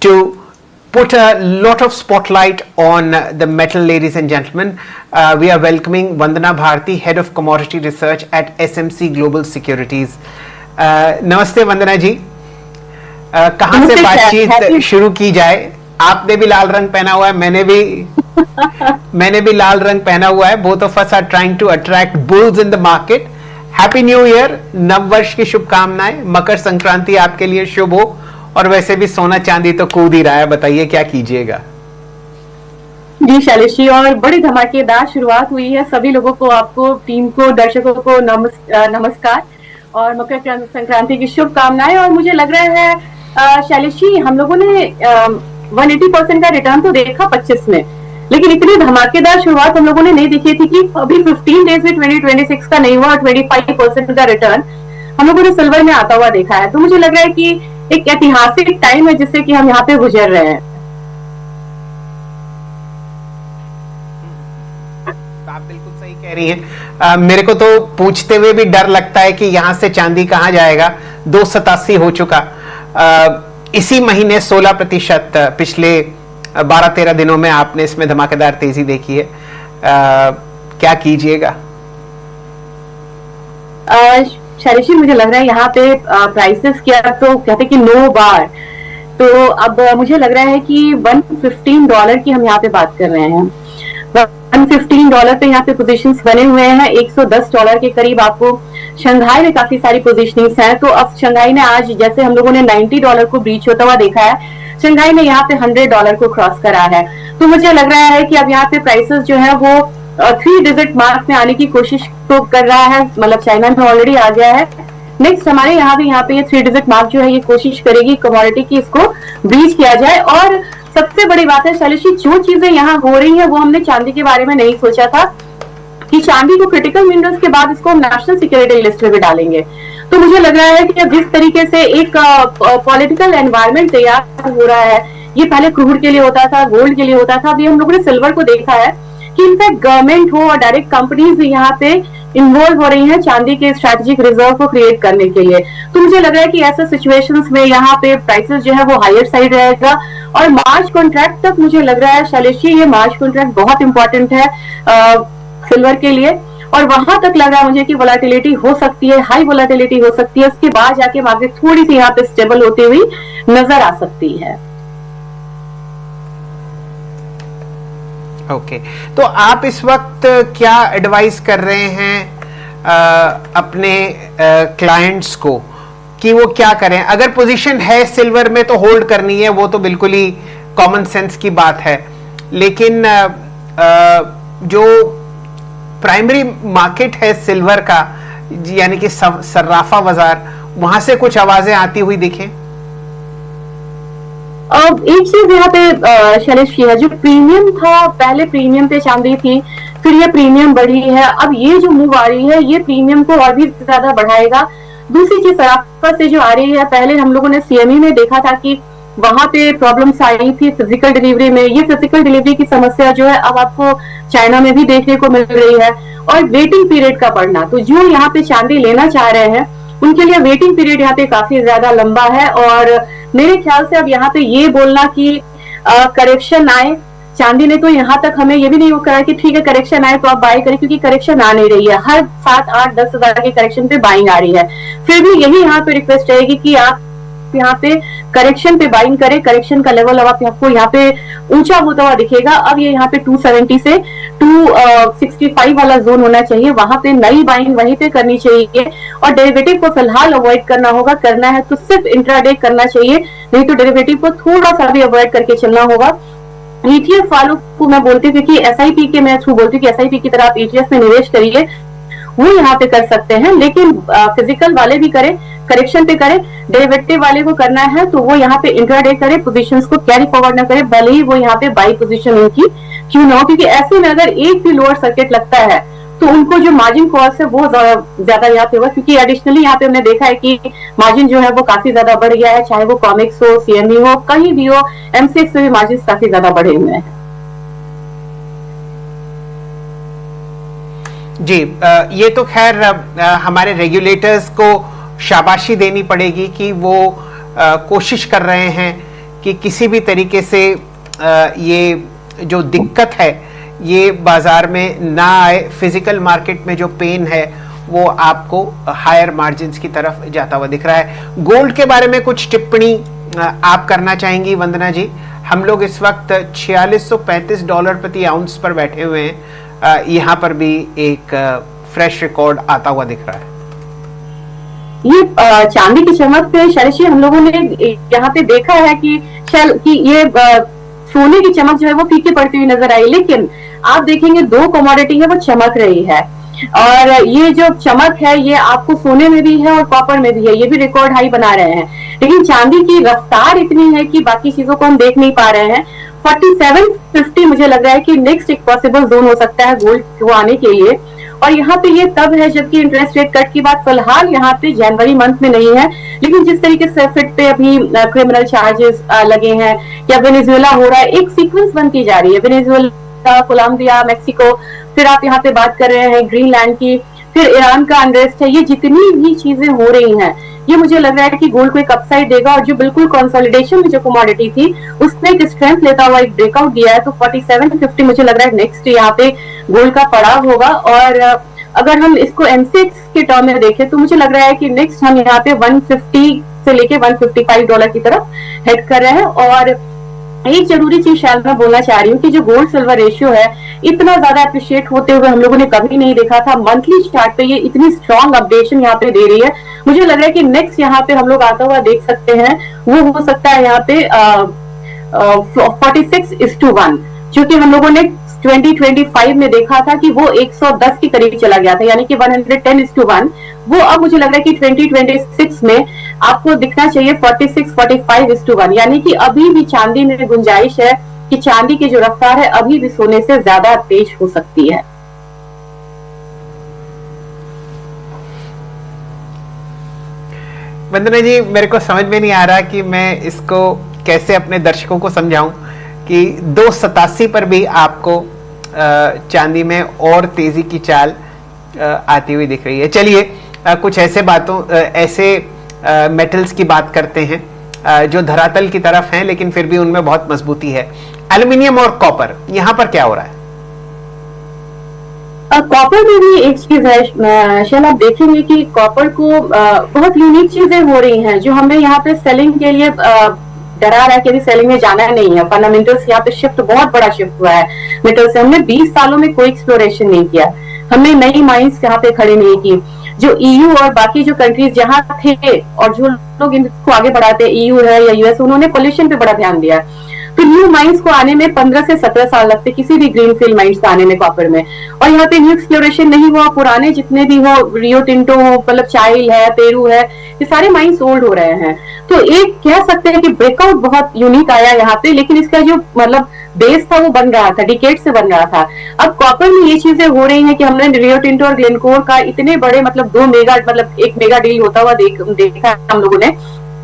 to put a lot of spotlight on the metal, ladies and gentlemen. We are welcoming Vandana Bharti, Head of Commodity Research at SMC Global Securities. नमस्ते वंदना जी, कहाँ से बातचीत शुरू की जाए? आपने भी लाल रंग पहना हुआ है, मैंने भी लाल रंग पहना हुआ है. Both of us are trying to attract bulls in the market. Happy new year, नव वर्ष की शुभकामनाएं. मकर संक्रांति आपके लिए शुभ हो. और वैसे भी सोना चांदी तो कूद ही रहा है, बताइए क्या कीजिएगा? जी शैलेश जी, और बड़ी धमाकेदार शुरुआत हुई है. सभी लोगों को, आपको, टीम को, दर्शकों को नमस्कार और मकर संक्रांति की शुभकामनाएं. और मुझे लग रहा है शैलेश जी, हम लोगों ने 180% का रिटर्न तो देखा 25 में, लेकिन इतनी धमाकेदार शुरुआत हम लोगों ने नहीं देखी थी कि अभी 15 डेज में 2026 का नहीं हुआ और 25% का रिटर्न हम लोगों ने सिल्वर में आता हुआ देखा है. तो मुझे लग रहा है कि एक ऐतिहासिक टाइम है जिससे कि हम यहाँ पे गुजर रहे हैं. आप बिल्कुल सही कह रही हैं. मेरे को तो पूछते हुए भी डर लगता है कि यहाँ से चांदी कहाँ जाएगा. 287 हो चुका. इसी महीने 16%, पिछले 12-13 दिनों में आपने इसमें धमाकेदार तेजी देखी है. क्या कीजिएगा? शैलेश जी, मुझे लग रहा है यहाँ पे प्राइसेस क्या तो कहते कि नो बार, तो अब मुझे लग रहा है कि $115 की हम यहाँ पे बात कर रहे हैं. $115 पे यहाँ पे पोजीशंस बने हुए हैं. $110 के करीब आपको शंघाई में काफी सारी पोजीशनिंग्स हैं. तो अब शंघाई ने आज, जैसे हम लोगों ने $90 को ब्रीच होता हुआ देखा है, शंघाई ने यहाँ पे $100 को क्रॉस करा है. तो मुझे लग रहा है कि अब यहाँ पे प्राइसेस जो है वो 3 डिजिट मार्क में आने की कोशिश तो कर रहा है. मतलब चाइना में ऑलरेडी आ गया है. नेक्स्ट हमारे यहाँ पे ये 3 डिजिट मार्क जो है ये कोशिश करेगी कमोडिटी की इसको ब्रीच किया जाए. और सबसे बड़ी बात है शैलेश जी, जो चीजें यहाँ हो रही है वो हमने चांदी के बारे में नहीं सोचा था कि चांदी को क्रिटिकल मिनरल्स के बाद इसको हम नेशनल सिक्योरिटी लिस्ट में भी डालेंगे. तो मुझे लग रहा है कि अब जिस तरीके से एक पॉलिटिकल एनवायरनमेंट तैयार हो रहा है, ये पहले क्रूड के लिए होता था, गोल्ड के लिए होता था, अभी हम लोगों ने सिल्वर को देखा है कि इनफैक्ट गवर्नमेंट हो और डायरेक्ट कंपनीज यहाँ पे इन्वॉल्व हो रही हैं चांदी के स्ट्रेटेजिक रिजर्व को क्रिएट करने के लिए. तो मुझे लग रहा है कि ऐसे सिचुएशंस में यहाँ पे प्राइसेस जो है वो हायर साइड रहेगा. और मार्च कॉन्ट्रैक्ट तक मुझे लग रहा है शैलेश जी, ये मार्च कॉन्ट्रैक्ट बहुत इंपॉर्टेंट है सिल्वर के लिए. और वहां तक लग रहा है मुझे कि वोलेटिलिटी हो सकती है, हाई वोलेटिलिटी हो सकती है. उसके बाद जाके मार्केट थोड़ी सी यहाँ पे स्टेबल होती हुई नजर आ सकती है. ओके, तो आप इस वक्त क्या एडवाइस कर रहे हैं अपने क्लाइंट्स को कि वो क्या करें? अगर पोजीशन है सिल्वर में तो होल्ड करनी है, वो तो बिल्कुल ही कॉमन सेंस की बात है. लेकिन जो प्राइमरी मार्केट है सिल्वर का, यानी कि सर्राफा बाजार, वहां से कुछ आवाजें आती हुई दिखें? अब एक चीज यहाँ पे शैलेश की है, जो प्रीमियम था, पहले प्रीमियम पे चांदी थी, फिर ये प्रीमियम बढ़ी है. अब ये जो मूव आ रही है ये प्रीमियम को और भी ज्यादा बढ़ाएगा. दूसरी चीज सराफा से जो आ रही है, पहले हम लोगों ने सीएमई में देखा था कि वहां पे प्रॉब्लम्स आई थी फिजिकल डिलीवरी में. ये फिजिकल डिलीवरी की समस्या जो है अब आपको चाइना में भी देखने को मिल रही है. और वेटिंग पीरियड का बढ़ना, तो जो यहाँ पे चांदी लेना चाह रहे हैं उनके लिए वेटिंग पीरियड यहाँ पे काफी ज्यादा लंबा है. और मेरे ख्याल से अब यहाँ पे ये बोलना कि करेक्शन आए, चांदी ने तो यहाँ तक हमें ये भी नहीं करा कि ठीक है करेक्शन आए तो आप बाय करें, क्योंकि करेक्शन आ नहीं रही है. हर 7, 8, 10 हजार के करेक्शन पे बाइंग आ रही है. फिर भी यही यहाँ पे रिक्वेस्ट रहेगी कि आप यहाँ पे करेक्शन पे बाइंग करें. करेक्शन का लेवल अब आपको यहाँ पे ऊंचा होता हुआ दिखेगा. अब ये यहाँ पे 270 से 265 वाला जोन होना चाहिए, वहां पे नई बाइंग वहीं पे करनी चाहिए. और डेरिवेटिव को फिलहाल अवॉइड करना होगा. करना है तो सिर्फ इंट्राडे करना चाहिए, नहीं तो डेरिवेटिव को थोड़ा सा भी अवॉइड करके चलना होगा. ईटीएफ वालों को मैं बोलती हूँ कि एसआईपी के, मैं बोलती हूँ कि एसआईपी की तरह आप ईटीएफ में निवेश करिए, वो यहाँ पे कर सकते हैं. लेकिन फिजिकल वाले भी करें, करेक्शन पे करें. डेरिवेटिव वाले को करना है तो वो यहाँ पे इंट्राडे करे, पोजीशंस को कैरी फॉरवर्ड ना करे, भले ही वो यहाँ पे बाई पोजीशन उनकी क्यों ना हो. क्योंकि ऐसे में अगर एक भी लोअर सर्किट लगता है तो उनको जो मार्जिन कॉस्ट है वो ज्यादा यहाँ पे होगा. क्योंकि एडिशनली यहाँ पे हमने देखा है कि मार्जिन जो है वो काफी ज्यादा बढ़ गया है, चाहे वो कॉमिक्स हो, सीएमई हो, कहीं भी हो, एमसीएक्स में भी मार्जिन काफी ज्यादा बढ़े हुए हैं. जी, ये तो खैर हमारे रेगुलेटर्स को शाबाशी देनी पड़ेगी कि वो कोशिश कर रहे हैं कि किसी भी तरीके से ये जो दिक्कत है ये बाजार में ना आए, फिजिकल मार्केट में जो पेन है वो आपको हायर मार्जिन्स की तरफ जाता हुआ दिख रहा है। गोल्ड के बारे में कुछ टिप्पणी आप करना चाहेंगी वंदना जी? हम लोग इस वक्त $4635 प्रति आउंस पर बैठे हुए हैं, यहाँ पर भी एक फ्रेश रिकॉर्ड आता हुआ दिख रहा है। ये चांदी की चमक पे शैलेश, हम लोगों ने यहाँ पे देखा है कि ये सोने की चमक जो है वो फीकी पड़ती हुई नजर आई, लेकिन आप देखेंगे दो कमोडिटी है वो चमक रही है, और ये जो चमक है ये आपको सोने में भी है और कॉपर में भी है, ये भी रिकॉर्ड हाई बना रहे हैं। लेकिन चांदी की रफ्तार इतनी है कि बाकी चीजों को हम देख नहीं पा रहे हैं। 4750 मुझे लग रहा है कि नेक्स्ट एक पॉसिबल जोन हो सकता है गोल्ड को आने के लिए, और यहाँ पे ये तब है जबकि इंटरेस्ट रेट कट की बात फिलहाल यहाँ पे जनवरी मंथ में नहीं है, लेकिन जिस तरीके से फिट पे अभी क्रिमिनल चार्जेस लगे हैं या वेनेजुएला हो रहा है, एक सीक्वेंस बन की जा रही है, वेनेजुएला, कोलंबिया, मेक्सिको, फिर आप यहाँ पे बात कर रहे हैं ग्रीनलैंड की, फिर ईरान का अनरेस्ट है, ये जितनी भी चीजें हो रही हैं ये मुझे लग रहा है कि गोल्ड को एक अपसाइड देगा, और जो बिल्कुल कंसोलिडेशन में जो कमोडिटी थी उसने एक स्ट्रेंथ लेता हुआ एक ब्रेकआउट दिया है। तो 4750 मुझे लग रहा है नेक्स्ट यहाँ पे गोल्ड का पड़ाव होगा, और अगर हम इसको एमसीएक्स के टर्म में देखें तो मुझे लग रहा है कि नेक्स्ट हम यहाँ पे 150 से लेके $155 की तरफ हेड कर रहे हैं। और एक जरूरी चीज शायद मैं बोलना चाह रही हूँ कि जो गोल्ड सिल्वर रेशियो है इतना ज्यादा अप्रिशिएट होते हुए हम लोगों ने कभी नहीं देखा था। मंथली चार्ट पे ये इतनी स्ट्रॉन्ग अपडेशन यहाँ पे दे रही है, मुझे लग रहा है कि नेक्स्ट यहाँ पे हम लोग आता हुआ देख सकते हैं, वो हो सकता है यहाँ पे 46:1, जो कि हम लोगों ने 2025 में देखा था कि वो 110 के करीब चला गया था, यानी कि 110:1। वो अब मुझे लग रहा है कि 2026 में आपको दिखना चाहिए 46-45:1, यानी कि अभी भी चांदी में गुंजाइश है कि चांदी की जो रफ्तार है अभी भी सोने से ज्यादा तेज हो सकती है। वंदना जी, मेरे को समझ में नहीं आ रहा कि मैं इसको कैसे अपने दर्शकों को समझाऊं कि 287 पर भी आपको चांदी में और तेजी की चाल आती हुई दिख रही है। चलिए कुछ ऐसे मेटल्स की बात करते हैं जो धरातल की तरफ हैं लेकिन फिर भी उनमें बहुत मजबूती है। एल्युमिनियम और कॉपर, यहाँ पर क्या हो रहा है? कॉपर में भी एक चीज है शैल, आप देखेंगे कि कॉपर को बहुत यूनिक चीजें हो रही हैं जो हमें यहाँ पे सेलिंग के लिए डरा रहा है कि अभी सेलिंग में जाना नहीं है। फंडामेंटल्स यहाँ पे शिफ्ट, बहुत बड़ा शिफ्ट हुआ है मेटल से। हमने 20 सालों में कोई एक्सप्लोरेशन नहीं किया, हमने नई माइंस यहाँ पे खड़ी नहीं की। जो ईयू और बाकी जो कंट्रीज जहाँ थे और जो लोग इनको आगे बढ़ाते, ईयू है या यूएस, उन्होंने पोल्यूशन पे बड़ा ध्यान दिया। तो न्यू माइंस को आने में 15 से 17 साल लगते किसी भी ग्रीनफील्ड माइंस को आने में कॉपर में, और यहाँ पे न्यू एक्सप्लोरेशन नहीं हुआ। पुराने जितने भी हो, रियो टिंटो हो, मतलब चाइल है, पेरू है, ये सारे माइंस ओल्ड हो रहे हैं। तो एक कह सकते हैं कि ब्रेकआउट बहुत यूनिक आया यहाँ पे, लेकिन इसका जो मतलब बेस था वो बन रहा था, डिकेड से बन रहा था। अब कॉपर में ये चीजें हो रही हैं कि हमने रियो टिंटो और ग्लेनकोर का इतने बड़े मतलब एक मेगा डील होता हुआ देखा हम लोगों ने।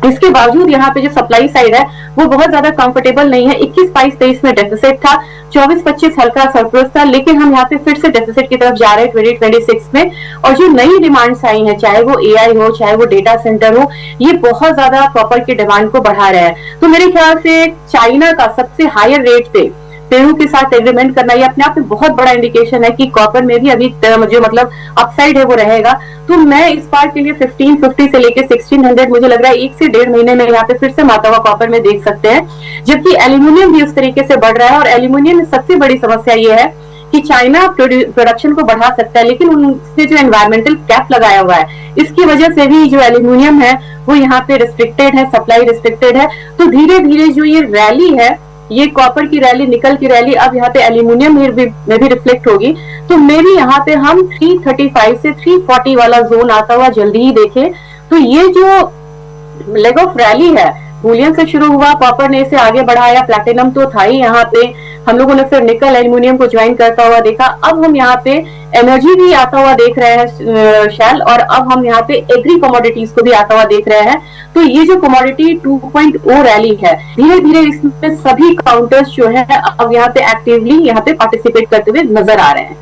इसके बावजूद यहाँ पे जो सप्लाई साइड है वो बहुत ज्यादा कंफर्टेबल नहीं है। 21-22-23 में डेफिसिट था, 24-25 हल्का सरप्लस था, लेकिन हम यहाँ पे फिर से डेफिसिट की तरफ जा रहे हैं 2026 में। और जो नई डिमांड्स आई हैं, चाहे वो एआई हो, चाहे वो डेटा सेंटर हो, ये बहुत ज्यादा कॉपर की डिमांड को बढ़ा रहे हैं। तो मेरे ख्याल से चाइना का सबसे हायर रेट पे पेरू के साथ एग्रीमेंट करना ये अपने आप में बहुत बड़ा इंडिकेशन है कि कॉपर में भी अभी जो मतलब अपसाइड है वो रहेगा। तो मैं इस बार के लिए 1550 से लेके 1600 मुझे लग रहा है 1 से 1.5 महीने में यहाँ पे फिर से माता हुआ कॉपर में देख सकते हैं। जबकि एल्यूमिनियम भी उस तरीके से बढ़ रहा है, और एल्यूमिनियम में सबसे बड़ी समस्या ये है कि चाइना प्रोडक्शन को बढ़ा सकता है, लेकिन उनसे जो एनवायरमेंटल कैप लगाया हुआ है इसकी वजह से भी जो एल्यूमिनियम है वो यहाँ पे रिस्ट्रिक्टेड है, सप्लाई रिस्ट्रिक्टेड है। तो धीरे धीरे जो ये रैली है, ये कॉपर की रैली, निकल की रैली, अब यहाँ पे एल्यूमिनियम में भी रिफ्लेक्ट होगी। तो मे भी यहाँ पे हम 335 से 340 वाला जोन आता हुआ जल्दी ही देखें। तो ये जो लेग ऑफ रैली है, बुलियन से शुरू हुआ, कॉपर ने इसे आगे बढ़ाया, प्लैटिनम तो था ही यहाँ पे, हम लोगों ने फिर निकल एल्यूमिनियम को ज्वाइन करता हुआ देखा। अब हम यहाँ पे एनर्जी भी आता हुआ देख रहे हैं शैल, और अब हम यहाँ पे एग्री कमोडिटीज को भी आता हुआ देख रहे हैं। तो ये जो कमोडिटी 2.0 रैली है, धीरे धीरे इसमें सभी काउंटर्स जो है अब यहाँ पे एक्टिवली यहाँ पे पार्टिसिपेट करते हुए नजर आ रहे हैं।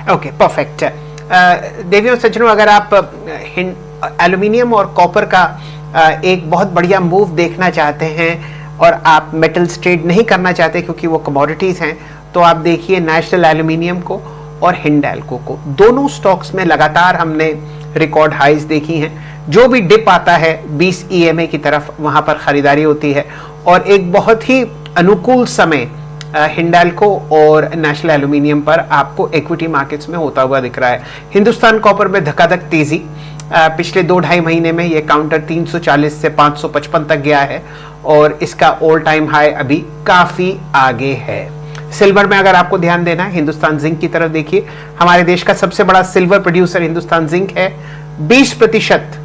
Okay, perfect. देवियों सज्जनों, अगर आप एल्युमिनियम और कॉपर का एक बहुत बढ़िया मूव देखना चाहते हैं और आप मेटल्स ट्रेड नहीं करना चाहते क्योंकि वो कमोडिटीज हैं, तो आप देखिए नेशनल एल्युमिनियम को और हिंडाल्को को, दोनों स्टॉक्स में लगातार हमने रिकॉर्ड हाइज देखी हैं। जो भी डिप आता है 20 EMA की तरफ, वहां पर खरीदारी होती है और एक बहुत ही अनुकूल समय हिंडाल्को और नेशनल एल्युमिनियम पर आपको इक्विटी मार्केट्स में होता हुआ दिख रहा है। हिंदुस्तान कॉपर में धक्काधक तेजी, पिछले 2-2.5 महीने में ये काउंटर 340 से 555 तक गया है और इसका ऑल टाइम हाई अभी काफी आगे है। सिल्वर में अगर आपको ध्यान देना है, हिंदुस्तान जिंक की तरफ देखिए, हमारे देश का सबसे बड़ा सिल्वर प्रोड्यूसर हिंदुस्तान जिंक है। 20%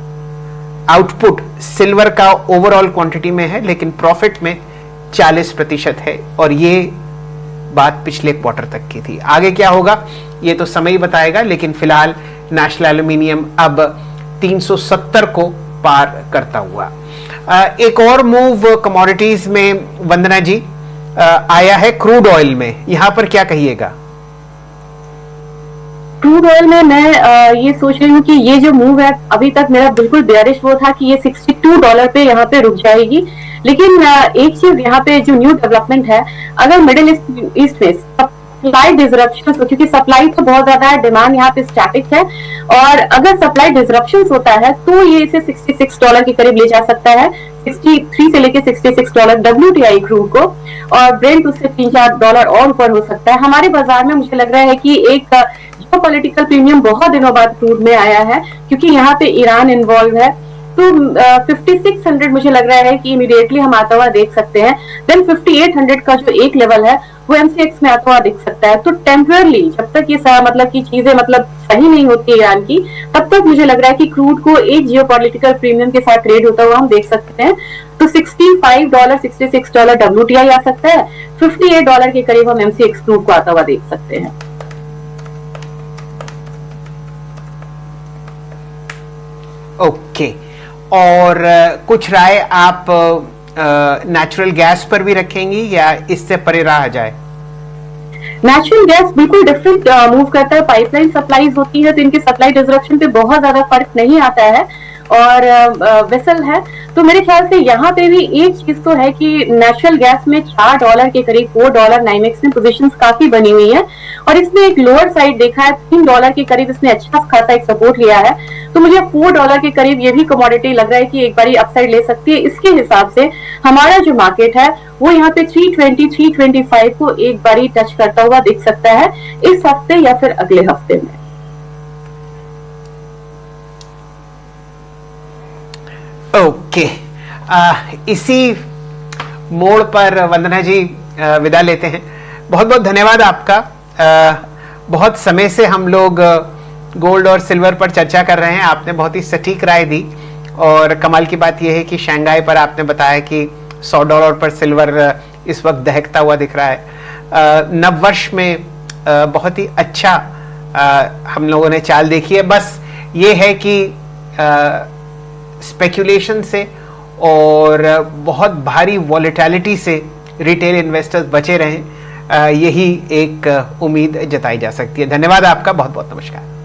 आउटपुट सिल्वर का ओवरऑल क्वांटिटी में है, लेकिन प्रॉफिट में 40% है और ये बात पिछले क्वार्टर तक की थी। आगे क्या होगा ये तो समय ही बताएगा, लेकिन फिलहाल नेशनल एल्युमिनियम अब 370 को पार करता हुआ। एक और मूव कमोडिटीज में वंदना जी आया है क्रूड ऑयल में, यहां पर क्या कहिएगा? क्रूड ऑयल में मैं ये सोच रही हूँ कि ये जो मूव है, अभी तक मेरा बिल्कुल बेयरिश वो था कि ये $62 पे यहाँ पे रुक जाएगी, लेकिन एक चीज यहाँ पे जो न्यू डेवलपमेंट है, अगर मिडिल ईस्ट में सप्लाई डिसरप्शन, क्योंकि सप्लाई तो बहुत ज्यादा है, डिमांड यहाँ पे स्टैटिक है, और अगर सप्लाई डिसरप्शन होता है तो ये इसे $66 के करीब ले जा सकता है, 63 से लेके $66 WTI क्रूड को, और ब्रेंट उससे $3-4 और ऊपर हो सकता है। हमारे बाजार में मुझे लग रहा है कि एक जियोपॉलिटिकल प्रीमियम बहुत दिनों बाद क्रूड में आया है, क्योंकि यहाँ पे ईरान इन्वॉल्व है, तो 5600 मुझे लग रहा है कि इमीडिएटली हम आता हुआ देख सकते हैं। देन 5800 का जो एक लेवल है वो MCX में आता हुआ दिख सकता है। तो टेम्परली जब तक ये मतलब की चीजें सही नहीं होती ईरान की, तब तक मुझे लग रहा है कि क्रूड को एक जियोपॉलिटिकल प्रीमियम के साथ ट्रेड होता हुआ हम देख सकते हैं। तो $65, $66 WTI आ सकता है, $58 के करीब हम MCX क्रूड को आता हुआ देख सकते हैं। ओके, और कुछ राय आप नेचुरल गैस पर भी रखेंगी या इससे परे रहा जाए? नेचुरल गैस बिल्कुल डिफरेंट मूव करता है, पाइपलाइन सप्लाईज होती है तो इनके सप्लाई डिसरप्शन पे बहुत ज्यादा फर्क नहीं आता है, और वेसल है, तो मेरे ख्याल से यहाँ पे भी एक चीज तो है कि नेचुरल गैस में $4 के करीब, $4 नाइमेक्स में पोजीशंस काफी बनी हुई है, और इसने एक लोअर साइड देखा है, $3 के करीब इसने अच्छा खासा एक सपोर्ट लिया है, तो मुझे $4 के करीब ये भी कमोडिटी लग रहा है कि एक बारी अपसाइड ले सकती है। इसके हिसाब से हमारा जो मार्केट है वो यहाँ पे 320, 325 को एक बारी टच करता हुआ दिख सकता है इस हफ्ते या फिर अगले हफ्ते में। ओके, इसी मोड़ पर वंदना जी विदा लेते हैं। बहुत बहुत धन्यवाद आपका। बहुत समय से हम लोग गोल्ड और सिल्वर पर चर्चा कर रहे हैं, आपने बहुत ही सटीक राय दी, और कमाल की बात यह है कि शंघाई पर आपने बताया कि $100 पर सिल्वर इस वक्त दहकता हुआ दिख रहा है। नववर्ष में बहुत ही अच्छा हम लोगों ने चाल देखी है। बस ये है कि स्पेकुलेशन से और बहुत भारी वॉलेटिलिटी से रिटेल इन्वेस्टर्स बचे रहें, यही एक उम्मीद जताई जा सकती है। धन्यवाद आपका, बहुत बहुत नमस्कार।